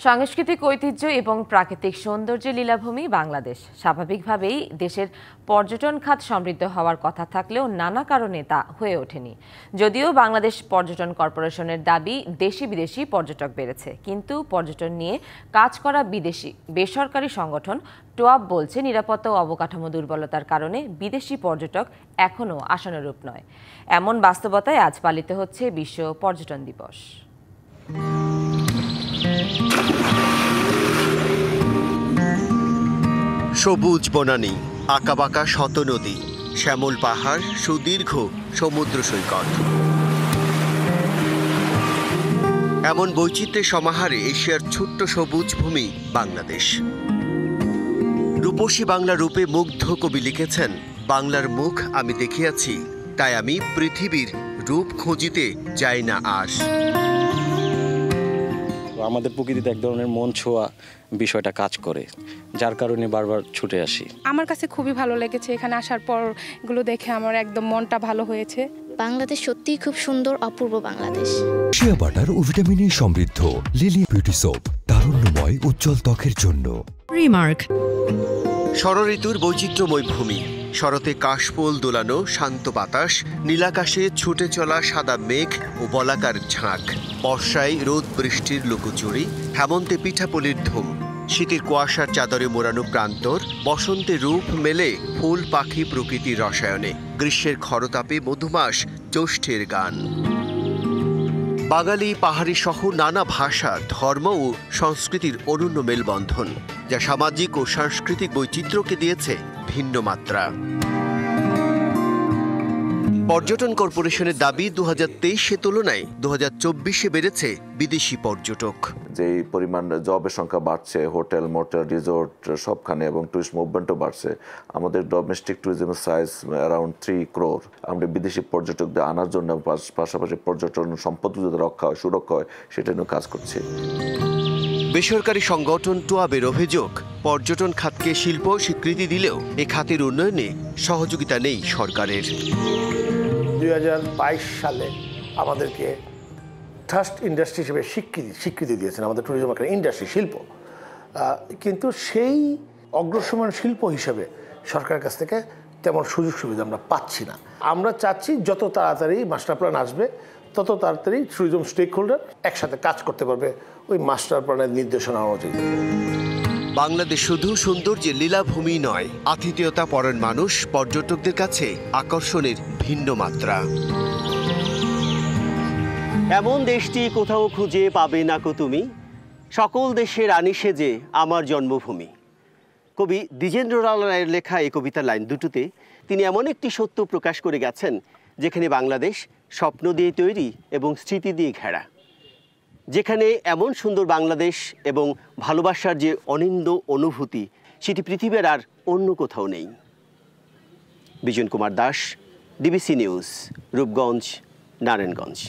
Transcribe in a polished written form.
সাংস্কৃতিক ঐতিহ্য এবং প্রাকৃতিক সৌন্দর্যের লীলাভূমি বাংলাদেশ। স্বাভাবিকভাবেই দেশের পর্যটন খাত সমৃদ্ধ হওয়ার কথা থাকলেও নানা কারণে তা হয়ে ওঠেনি। যদিও বাংলাদেশ পর্যটন কর্পোরেশনের দাবি দেশি বিদেশি পর্যটক বেড়েছে, কিন্তু পর্যটন নিয়ে কাজ করা বেসরকারি সংগঠন টোয়াব বলছে নিরাপত্তা ও অবকাঠামো দুর্বলতার কারণে বিদেশি পর্যটক এখনও আশানুরূপ নয়। এমন বাস্তবতায় আজ পালিত হচ্ছে বিশ্ব পর্যটন দিবস। সবুজ বনানী, আঁকাবাঁকা শত নদী, শ্যামল পাহাড়, সুদীর্ঘ সমুদ্র সৈকত। এমন বৈচিত্র্যের সমাহারে এশিয়ার ছোট্ট সবুজ ভূমি বাংলাদেশ। রূপসী বাংলা রূপে মুগ্ধ কবি লিখেছেন, বাংলার মুখ আমি দেখিয়াছি, তাই আমি পৃথিবীর রূপ খুঁজিতে যাই না আস। আমাদের প্রকৃতিতে এক ধরনের মন ছোঁয়া বিষয়টা কাজ করে, যার কারণে বারবার ছুটে আসি। আমার কাছে খুবই ভালো লেগেছে, এখানে আসার পর এগুলো দেখে আমার একদম মনটা ভালো হয়েছে। বাংলাদেশ সত্যিই খুব সুন্দর, অপূর্ব বাংলাদেশ। শিয়া বাটার ও ভিটামিনে সমৃদ্ধ লিলি বিউটি সোপ, তারুণ্যময় উজ্জ্বল ত্বকের জন্য। রিমার্ক। ষড়ঋতুর বৈচিত্র্যময় ভূমি, শরতে কাশফুল দোলানো শান্ত বাতাস, নীলাকাশে ছুটে চলা সাদা মেঘ ও বলাকার ঝাঁক, বর্ষায় রোদ বৃষ্টির লুকোচুরি, হেমন্তে পিঠাপুলির ধুম, শীতের কুয়াশার চাদরে মোড়ানো প্রান্তর, বসন্তে রূপ মেলে ফুল পাখি প্রকৃতির রসায়নে, গ্রীষ্মের খরতাপে মধুমাস জ্যৈষ্ঠের গান। বাঙালি পাহাড়ি সহ নানা ভাষা, ধর্ম ও সংস্কৃতির অনন্য মেলবন্ধন, যা সামাজিক ও সাংস্কৃতিক বৈচিত্র্যকে দিয়েছে ভিন্ন মাত্রা। পর্যটন কর্পোরেশনের দাবি 2023 তুলনায় 2024 বেড়েছে বিদেশি পর্যটক। যেই পরিমাণ জবের সংখ্যা বাড়ছে, হোটেল মোটেল রিসোর্ট সবখানে, এবং টুরিস্ট মুভমেন্টও বাড়ছে, আমাদের ডোমেস্টিক ট্যুরিজমের সাইজ অ্যারাউন্ড 3 crore। আমরা বিদেশি পর্যটকদের আনার জন্য পাশাপাশি পর্যটন সম্পদ যদি রক্ষা হয়, সুরক্ষা হয়, সেটা নিয়ে কাজ করছি। বেসরকারি সংগঠন টোয়াবের অভিযোগ, পর্যটন খাতকে শিল্প স্বীকৃতি দিলেও এ খাতের উন্নয়নে সহযোগিতা নেই সরকারের। 2022 সালে আমাদেরকে ট্রাস্ট ইন্ডাস্ট্রি হিসেবে স্বীকৃতি দিয়েছেন, আমাদের ট্যুরিজম একটা ইন্ডাস্ট্রি, শিল্প। কিন্তু সেই অগ্রসমান শিল্প হিসেবে সরকারের কাছ থেকে তেমন সুযোগ সুবিধা আমরা পাচ্ছি না। আমরা চাচ্ছি যত তাড়াতাড়ি মাস্টার প্ল্যান আসবে, তত তাড়াতাড়ি ট্যুরিজম স্টেক হোল্ডার একসাথে কাজ করতে পারবে ওই মাস্টার প্ল্যানের নির্দেশনা অনুযায়ী। বাংলাদেশ শুধু সৌন্দর্যের লীলাভূমি নয়, আতিথেয়তা পরায়ণ মানুষ পর্যটকদের কাছে আকর্ষণের ভিন্ন মাত্রা। এমন দেশটি কোথাও খুঁজে পাবে না কো তুমি, সকল দেশের রানী সেজে আমার জন্মভূমি। কবি দ্বিজেন্দ্রলাল রায়ের লেখা এই কবিতার লাইন দুটোতে তিনি এমন একটি সত্য প্রকাশ করে গেছেন, যেখানে বাংলাদেশ স্বপ্ন দিয়ে তৈরি এবং স্মৃতি দিয়ে ঘেরা, যেখানে এমন সুন্দর বাংলাদেশ এবং ভালোবাসার যে অনিন্দ অনুভূতি, সেটি পৃথিবীর আর অন্য কোথাও নেই। Bijan Kumar Das, DBC news, Rupganj, Narayanganj.